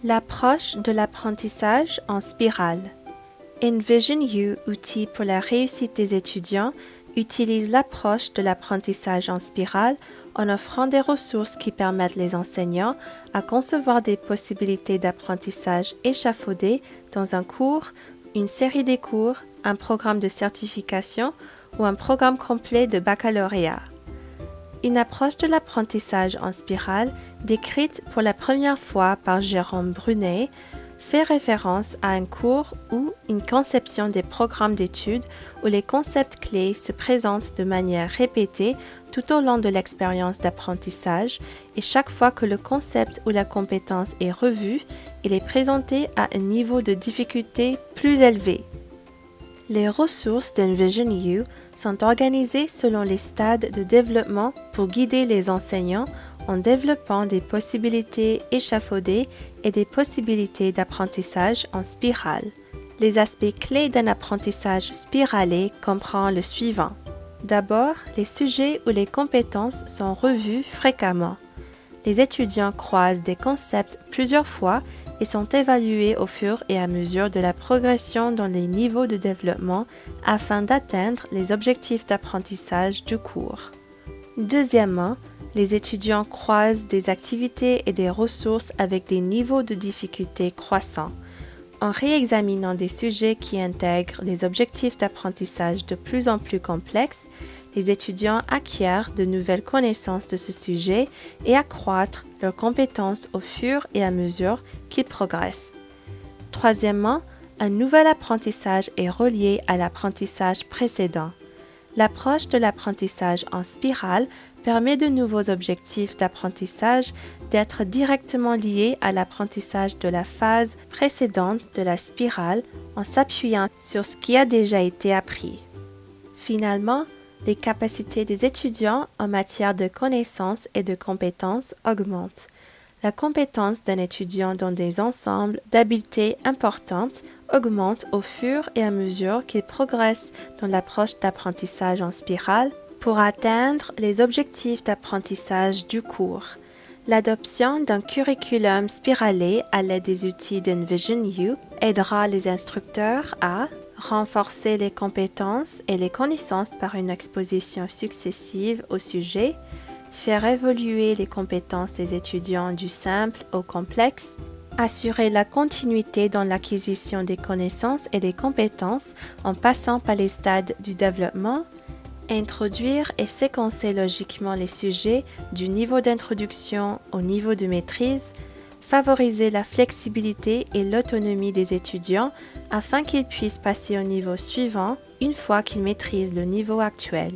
L'approche de l'apprentissage en spirale. Envision U, outil pour la réussite des étudiants, utilise l'approche de l'apprentissage en spirale en offrant des ressources qui permettent les enseignants à concevoir des possibilités d'apprentissage échafaudées dans un cours, une série de cours, un programme de certification ou un programme complet de baccalauréat. Une approche de l'apprentissage en spirale, décrite pour la première fois par Jérôme Brunet, fait référence à un cours ou une conception des programmes d'études où les concepts clés se présentent de manière répétée tout au long de l'expérience d'apprentissage et chaque fois que le concept ou la compétence est revu, il est présenté à un niveau de difficulté plus élevé. Les ressources d'Envision U sont organisées selon les stades de développement pour guider les enseignants en développant des possibilités échafaudées et des possibilités d'apprentissage en spirale. Les aspects clés d'un apprentissage spiralé comprennent le suivant. D'abord, les sujets ou les compétences sont revus fréquemment. Les étudiants croisent des concepts plusieurs fois et sont évalués au fur et à mesure de la progression dans les niveaux de développement afin d'atteindre les objectifs d'apprentissage du cours. Deuxièmement, les étudiants croisent des activités et des ressources avec des niveaux de difficulté croissants. En réexaminant des sujets qui intègrent des objectifs d'apprentissage de plus en plus complexes, les étudiants acquièrent de nouvelles connaissances de ce sujet et accroître leurs compétences au fur et à mesure qu'ils progressent. Troisièmement, un nouvel apprentissage est relié à l'apprentissage précédent. L'approche de l'apprentissage en spirale permet de nouveaux objectifs d'apprentissage d'être directement liés à l'apprentissage de la phase précédente de la spirale en s'appuyant sur ce qui a déjà été appris. Finalement, les capacités des étudiants en matière de connaissances et de compétences augmentent. La compétence d'un étudiant dans des ensembles d'habiletés importantes augmente au fur et à mesure qu'il progresse dans l'approche d'apprentissage en spirale pour atteindre les objectifs d'apprentissage du cours. L'adoption d'un curriculum spiralé à l'aide des outils d'Envision U aidera les instructeurs à renforcer les compétences et les connaissances par une exposition successive au sujet, faire évoluer les compétences des étudiants du simple au complexe, assurer la continuité dans l'acquisition des connaissances et des compétences en passant par les stades du développement, introduire et séquencer logiquement les sujets du niveau d'introduction au niveau de maîtrise, favoriser la flexibilité et l'autonomie des étudiants afin qu'ils puissent passer au niveau suivant une fois qu'ils maîtrisent le niveau actuel.